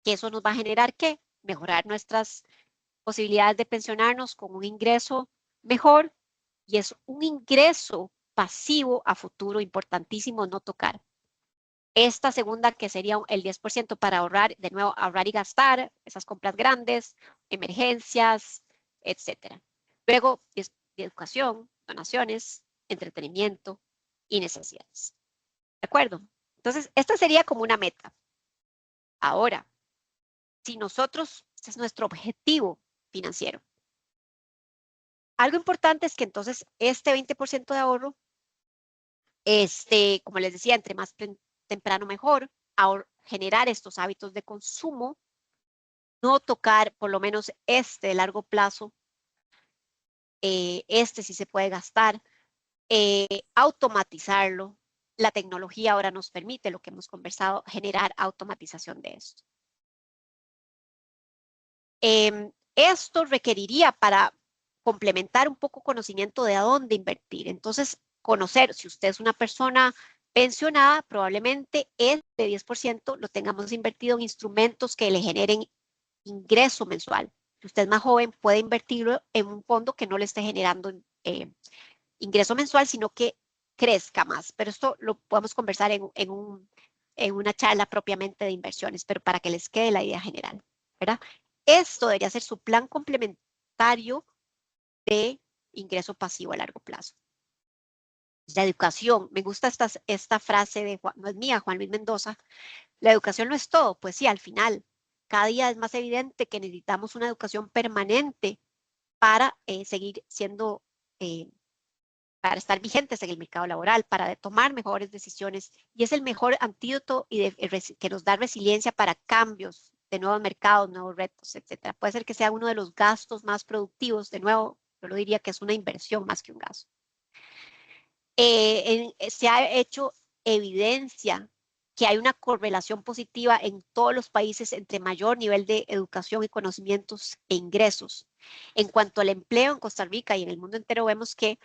Speaker 1: que eso nos va a generar ¿qué? Mejorar nuestras posibilidades de pensionarnos con un ingreso mejor, y es un ingreso pasivo a futuro importantísimo no tocar. Esta segunda, que sería el 10% para ahorrar, de nuevo, ahorrar y gastar, esas compras grandes, emergencias, etcétera. Luego, de educación, donaciones, entretenimiento y necesidades. ¿De acuerdo? Entonces, esta sería como una meta. Ahora, si nosotros, este es nuestro objetivo financiero. Algo importante es que entonces este 20% de ahorro, como les decía, entre más temprano mejor, generar estos hábitos de consumo, no tocar por lo menos de largo plazo, sí se puede gastar, automatizarlo. La tecnología ahora nos permite, lo que hemos conversado, generar automatización de esto. Esto requeriría para complementar un poco conocimiento de a dónde invertir. Entonces, conocer si usted es una persona pensionada, probablemente el de 10% lo tengamos invertido en instrumentos que le generen ingreso mensual. Si usted es más joven, puede invertirlo en un fondo que no le esté generando ingreso mensual, sino que crezca más. Pero esto lo podemos conversar en una charla propiamente de inversiones, pero para que les quede la idea general, ¿verdad? Esto debería ser su plan complementario de ingreso pasivo a largo plazo. La educación, me gusta esta frase de Juan, no es mía, Juan Luis Mendoza, la educación no es todo, pues sí, al final, cada día es más evidente que necesitamos una educación permanente para seguir siendo, para estar vigentes en el mercado laboral, para tomar mejores decisiones, y es el mejor antídoto y que nos da resiliencia para cambios de nuevos mercados, nuevos retos, etcétera. Puede ser que sea uno de los gastos más productivos, de nuevo, yo lo diría que es una inversión más que un gasto. Se ha hecho evidencia que hay una correlación positiva en todos los países entre mayor nivel de educación y conocimientos e ingresos. En cuanto al empleo en Costa Rica y en el mundo entero, vemos que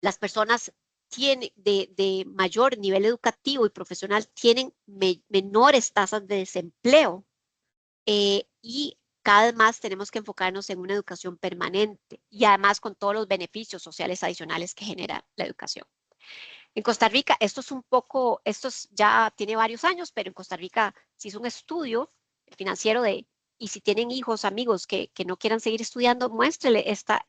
Speaker 1: las personas de mayor nivel educativo y profesional tienen menores tasas de desempleo y cada vez más tenemos que enfocarnos en una educación permanente y además con todos los beneficios sociales adicionales que genera la educación. En Costa Rica, esto ya tiene varios años, pero en Costa Rica se hizo un estudio financiero y si tienen hijos, amigos que no quieran seguir estudiando, muéstrele esta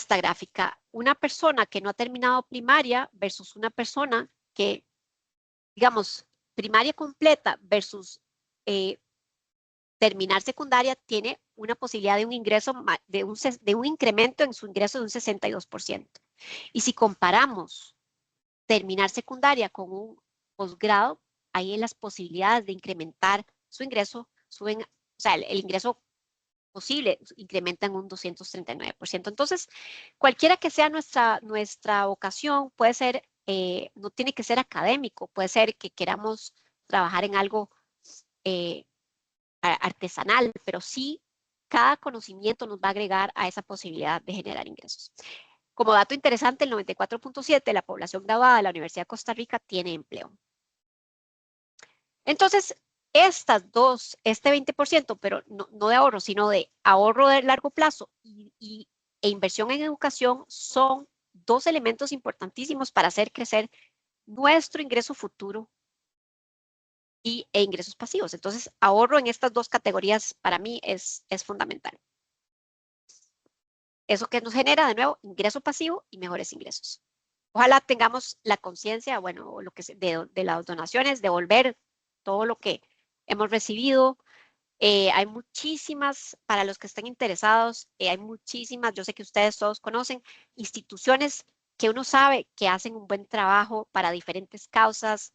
Speaker 1: gráfica. Una persona que no ha terminado primaria versus una persona que, digamos, primaria completa versus terminar secundaria tiene una posibilidad de un ingreso, de un incremento en su ingreso de un 62%. Y si comparamos terminar secundaria con un posgrado, ahí las posibilidades de incrementar su ingreso suben, o sea, el ingreso posible incrementa en un 239%. Entonces, cualquiera que sea nuestra vocación, puede ser, no tiene que ser académico, puede ser que queramos trabajar en algo artesanal, pero sí cada conocimiento nos va a agregar a esa posibilidad de generar ingresos. Como dato interesante, el 94.7% de la población graduada de la Universidad de Costa Rica tiene empleo. Entonces, estas dos, este 20%, pero no de ahorro, sino de ahorro de largo plazo e inversión en educación, son dos elementos importantísimos para hacer crecer nuestro ingreso futuro e ingresos pasivos. Entonces, ahorro en estas dos categorías para mí es fundamental. Eso que nos genera, de nuevo, ingreso pasivo y mejores ingresos. Ojalá tengamos la conciencia, bueno, de las donaciones, devolver todo lo que hemos recibido. Hay muchísimas, para los que estén interesados, hay muchísimas, yo sé que ustedes todos conocen, instituciones que uno sabe que hacen un buen trabajo para diferentes causas,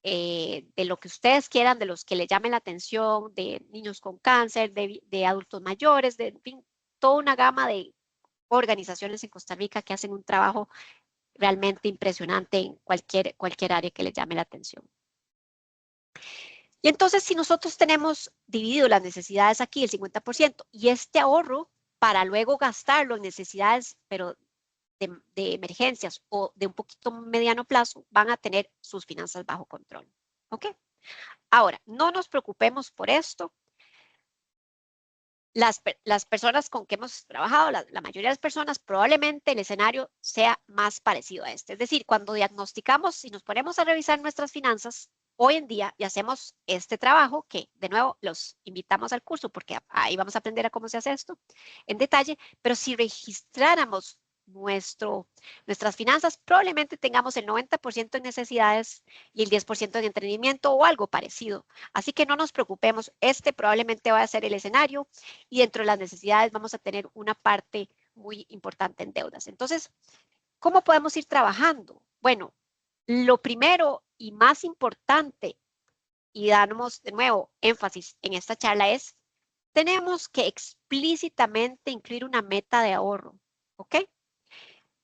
Speaker 1: de lo que ustedes quieran, de los que le llamen la atención, de niños con cáncer, de adultos mayores, de en fin, toda una gama de organizaciones en Costa Rica que hacen un trabajo realmente impresionante en cualquier área que les llame la atención. Y entonces, si nosotros tenemos dividido las necesidades aquí, el 50%, y este ahorro para luego gastarlo en necesidades, pero de emergencias o de un poquito mediano plazo, van a tener sus finanzas bajo control. ¿Ok? Ahora, no nos preocupemos por esto. Las personas con que hemos trabajado, la mayoría de las personas, probablemente el escenario sea más parecido a este. Es decir, cuando diagnosticamos y nos ponemos a revisar nuestras finanzas, hoy en día y hacemos este trabajo que, de nuevo, los invitamos al curso porque ahí vamos a aprender a cómo se hace esto en detalle, pero si registráramos nuestras finanzas, probablemente tengamos el 90% en necesidades y el 10% en entretenimiento o algo parecido. Así que no nos preocupemos, este probablemente va a ser el escenario y dentro de las necesidades vamos a tener una parte muy importante en deudas. Entonces, ¿cómo podemos ir trabajando? Bueno, lo primero y más importante, y damos de nuevo énfasis en esta charla, es tenemos que explícitamente incluir una meta de ahorro, ¿ok?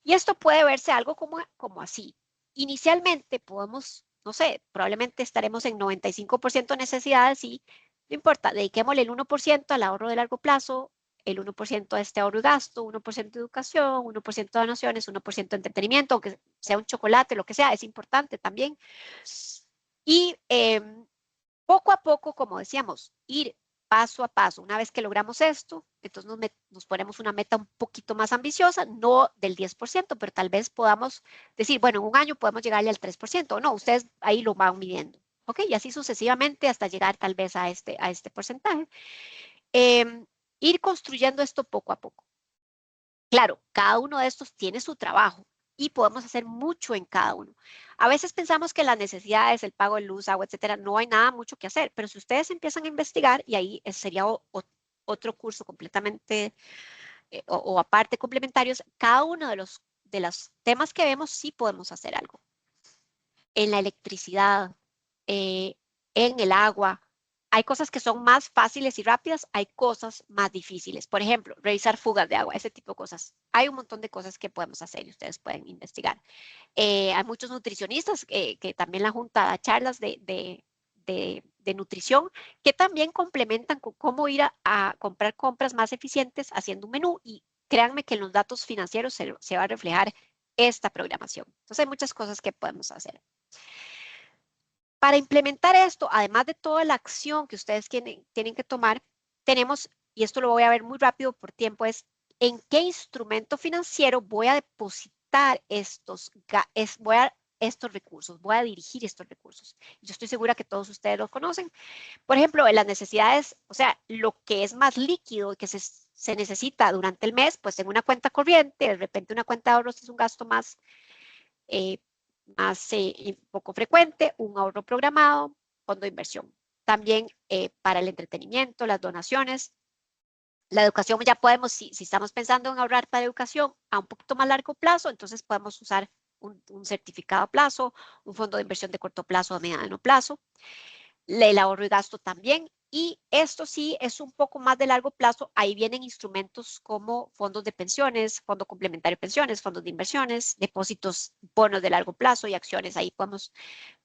Speaker 1: Y esto puede verse algo como así. Inicialmente podemos, no sé, probablemente estaremos en 95% de necesidades y no importa, dediquémosle el 1% al ahorro de largo plazo, el 1% a este ahorro y gasto, 1% de educación, 1% de donaciones, 1% de entretenimiento, aunque sea un chocolate, lo que sea, es importante también. Y poco a poco, como decíamos, ir paso a paso. Una vez que logramos esto, entonces nos ponemos una meta un poquito más ambiciosa, no del 10%, pero tal vez podamos decir, bueno, en un año podemos llegarle al 3%, o no, ustedes ahí lo van midiendo, ¿ok? Y así sucesivamente hasta llegar tal vez a este porcentaje. Ir construyendo esto poco a poco. Claro, cada uno de estos tiene su trabajo y podemos hacer mucho en cada uno. A veces pensamos que las necesidades, el pago de luz, agua, etcétera, no hay nada mucho que hacer, pero si ustedes empiezan a investigar, y ahí sería otro curso completamente o aparte complementarios, cada uno de los temas que vemos sí podemos hacer algo. En la electricidad, en el agua, hay cosas que son más fáciles y rápidas, hay cosas más difíciles. Por ejemplo, revisar fugas de agua, ese tipo de cosas. Hay un montón de cosas que podemos hacer y ustedes pueden investigar. Hay muchos nutricionistas que también la Junta da charlas de nutrición que también complementan con cómo ir a comprar compras más eficientes haciendo un menú y créanme que en los datos financieros se va a reflejar esta programación. Entonces hay muchas cosas que podemos hacer. Para implementar esto, además de toda la acción que ustedes tienen que tomar, tenemos, y esto lo voy a ver muy rápido por tiempo, es en qué instrumento financiero voy a depositar estos recursos, voy a dirigir estos recursos. Yo estoy segura que todos ustedes los conocen. Por ejemplo, en las necesidades, o sea, lo que es más líquido y que se necesita durante el mes, pues en una cuenta corriente, de repente una cuenta de ahorros es un gasto más eh, poco frecuente, un ahorro programado, fondo de inversión. También para el entretenimiento, las donaciones, la educación ya podemos, si estamos pensando en ahorrar para educación a un poquito más largo plazo, entonces podemos usar un certificado a plazo, un fondo de inversión de corto plazo a mediano plazo. El ahorro y gasto también. Y esto sí es un poco más de largo plazo. Ahí vienen instrumentos como fondos de pensiones, fondo complementario de pensiones, fondos de inversiones, depósitos, bonos de largo plazo y acciones. Ahí podemos,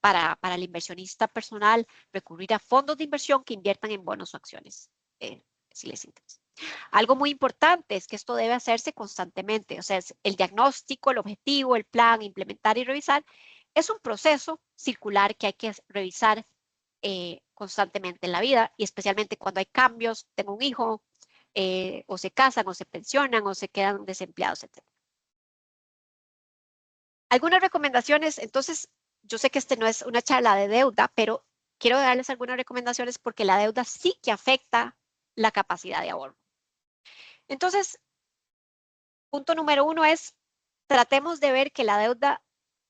Speaker 1: para el inversionista personal, recurrir a fondos de inversión que inviertan en bonos o acciones, si les interesa. Algo muy importante es que esto debe hacerse constantemente. O sea, es el diagnóstico, el objetivo, el plan, implementar y revisar. Es un proceso circular que hay que revisar constantemente en la vida y especialmente cuando hay cambios, tengo un hijo, o se casan, o se pensionan, o se quedan desempleados, etc. Algunas recomendaciones, entonces, yo sé que este no es una charla de deuda, pero quiero darles algunas recomendaciones porque la deuda sí que afecta la capacidad de ahorro. Entonces, punto número 1 es, tratemos de ver que la deuda,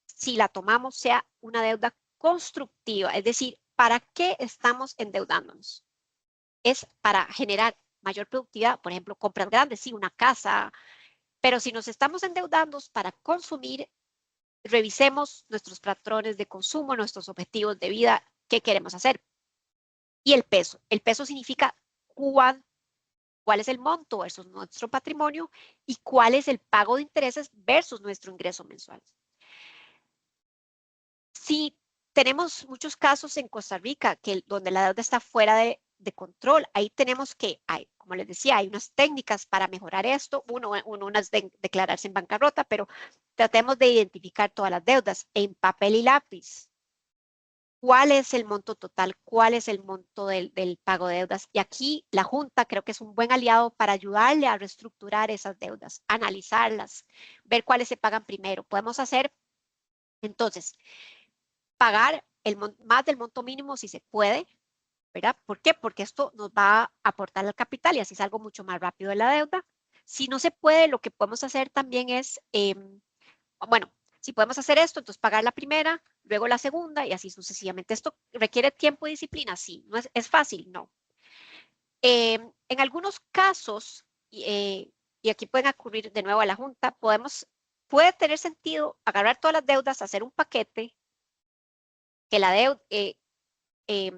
Speaker 1: si la tomamos, sea una deuda constructiva, es decir, ¿para qué estamos endeudándonos? Es para generar mayor productividad, por ejemplo, compras grandes, sí, una casa, pero si nos estamos endeudando para consumir, revisemos nuestros patrones de consumo, nuestros objetivos de vida, qué queremos hacer. Y el peso significa cuál es el monto versus nuestro patrimonio y cuál es el pago de intereses versus nuestro ingreso mensual. Si tenemos muchos casos en Costa Rica donde la deuda está fuera de control, ahí tenemos que, como les decía, hay unas técnicas para mejorar esto. Una es declararse en bancarrota, pero tratemos de identificar todas las deudas en papel y lápiz. ¿Cuál es el monto total? ¿Cuál es el monto del pago de deudas? Y aquí la Junta creo que es un buen aliado para ayudarle a reestructurar esas deudas, analizarlas, ver cuáles se pagan primero. Podemos hacer, entonces, pagar más del monto mínimo si se puede, ¿verdad? ¿Por qué? Porque esto nos va a aportar al capital y así salgo mucho más rápido de la deuda. Si no se puede, lo que podemos hacer también es, bueno, si podemos hacer esto, entonces pagar la primera, luego la segunda y así sucesivamente. ¿Esto requiere tiempo y disciplina? Sí. ¿No es fácil? No. En algunos casos, y aquí pueden acudir de nuevo a la Junta, puede tener sentido agarrar todas las deudas, hacer un paquete, que la deuda,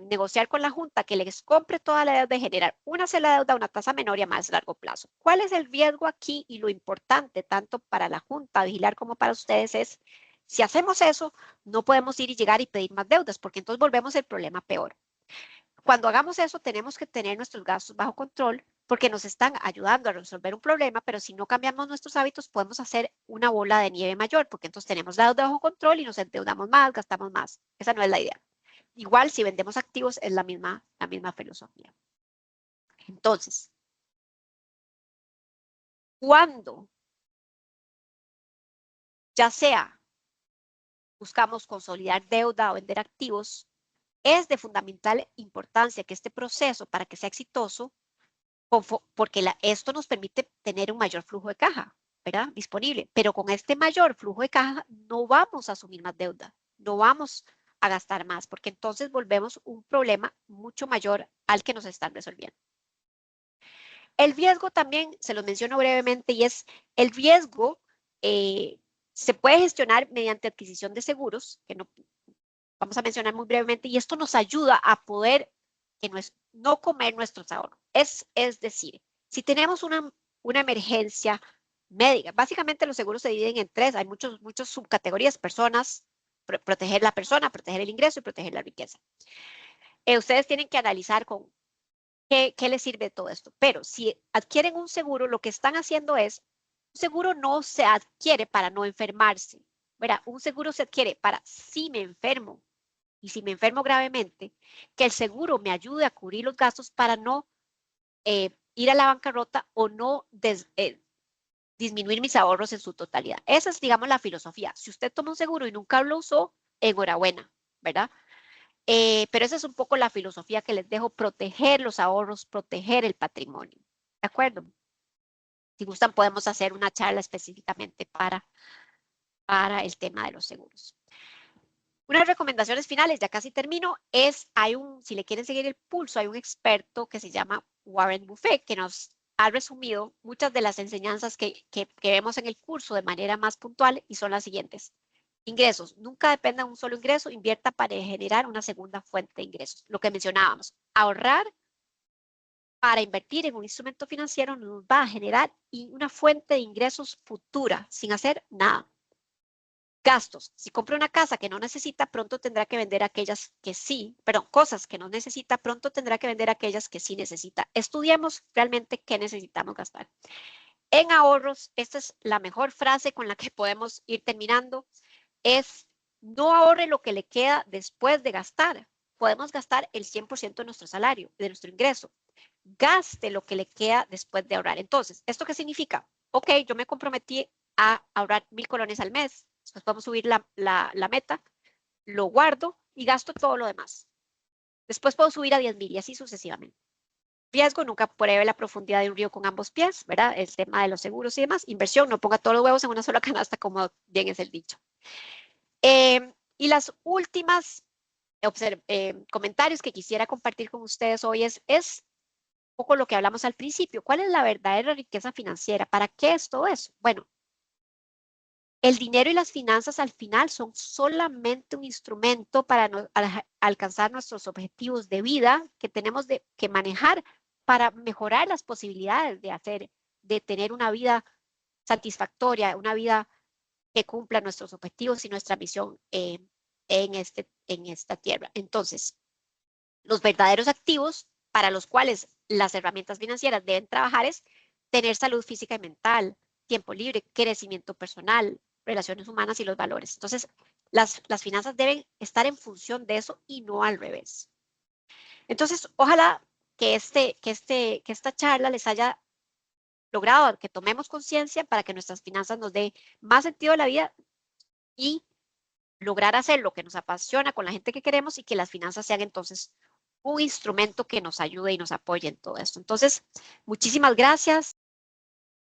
Speaker 1: negociar con la Junta que les compre toda la deuda y generar una sola deuda a una tasa menor y a más largo plazo. ¿Cuál es el riesgo aquí? Y lo importante, tanto para la Junta vigilar como para ustedes, es si hacemos eso, no podemos ir y llegar y pedir más deudas, porque entonces volvemos el problema peor. Cuando hagamos eso, tenemos que tener nuestros gastos bajo control, porque nos están ayudando a resolver un problema, pero si no cambiamos nuestros hábitos, podemos hacer una bola de nieve mayor, porque entonces tenemos la deuda bajo control y nos endeudamos más, gastamos más. Esa no es la idea. Igual, si vendemos activos, es la misma filosofía. Entonces, cuando ya sea buscamos consolidar deuda o vender activos, es de fundamental importancia que este proceso, para que sea exitoso, porque esto nos permite tener un mayor flujo de caja, ¿verdad? Disponible. Pero con este mayor flujo de caja no vamos a asumir más deuda, no vamos a gastar más, porque entonces volvemos un problema mucho mayor al que nos están resolviendo. El riesgo también, se los menciono brevemente, y es el riesgo se puede gestionar mediante adquisición de seguros, que no vamos a mencionar muy brevemente, y esto nos ayuda a poder no comer nuestros ahorros. Es decir, si tenemos una emergencia médica, básicamente los seguros se dividen en tres, hay muchas subcategorías: personas, proteger la persona, proteger el ingreso y proteger la riqueza. Ustedes tienen que analizar con ¿qué les sirve todo esto? Pero si adquieren un seguro, lo que están haciendo es, un seguro no se adquiere para no enfermarse, ¿verdad? Un seguro se adquiere para si me enfermo, y si me enfermo gravemente, que el seguro me ayude a cubrir los gastos para no ir a la bancarrota o no disminuir mis ahorros en su totalidad. Esa es, digamos, la filosofía. Si usted toma un seguro y nunca lo usó, enhorabuena, ¿verdad? Pero esa es un poco la filosofía que les dejo: proteger los ahorros, proteger el patrimonio. ¿De acuerdo? Si gustan, podemos hacer una charla específicamente para el tema de los seguros. Unas recomendaciones finales, ya casi termino, si le quieren seguir el pulso, hay un experto que se llama Warren Buffett, que nos ha resumido muchas de las enseñanzas que vemos en el curso de manera más puntual, y son las siguientes. Ingresos. Nunca dependa de un solo ingreso, invierta para generar una segunda fuente de ingresos. Lo que mencionábamos, ahorrar para invertir en un instrumento financiero nos va a generar una fuente de ingresos futura sin hacer nada. Gastos. Si compra una casa que no necesita, pronto tendrá que vender aquellas que sí, perdón, cosas que no necesita, pronto tendrá que vender aquellas que sí necesita. Estudiemos realmente qué necesitamos gastar. En ahorros, esta es la mejor frase con la que podemos ir terminando, es: no ahorre lo que le queda después de gastar. Podemos gastar el 100% de nuestro salario, de nuestro ingreso. Gaste lo que le queda después de ahorrar. Entonces, ¿esto qué significa? Ok, yo me comprometí a ahorrar 1,000 colones al mes. Después podemos subir la meta, lo guardo y gasto todo lo demás. Después puedo subir a 10,000 y así sucesivamente. Riesgo: nunca pruebe la profundidad de un río con ambos pies, ¿verdad? El tema de los seguros y demás. Inversión: no ponga todos los huevos en una sola canasta, como bien es el dicho. Y las últimas comentarios que quisiera compartir con ustedes hoy es un poco lo que hablamos al principio. ¿Cuál es la verdadera riqueza financiera? ¿Para qué es todo eso? Bueno, el dinero y las finanzas al final son solamente un instrumento para alcanzar nuestros objetivos de vida que tenemos que manejar para mejorar las posibilidades de tener una vida satisfactoria, una vida que cumpla nuestros objetivos y nuestra misión en esta tierra. Entonces, los verdaderos activos para los cuales las herramientas financieras deben trabajar es tener salud física y mental, tiempo libre, crecimiento personal, relaciones humanas y los valores. Entonces, las finanzas deben estar en función de eso y no al revés. Entonces, ojalá que esta charla les haya logrado que tomemos conciencia para que nuestras finanzas nos den más sentido a la vida y lograr hacer lo que nos apasiona con la gente que queremos y que las finanzas sean entonces un instrumento que nos ayude y nos apoye en todo esto. Entonces, muchísimas gracias.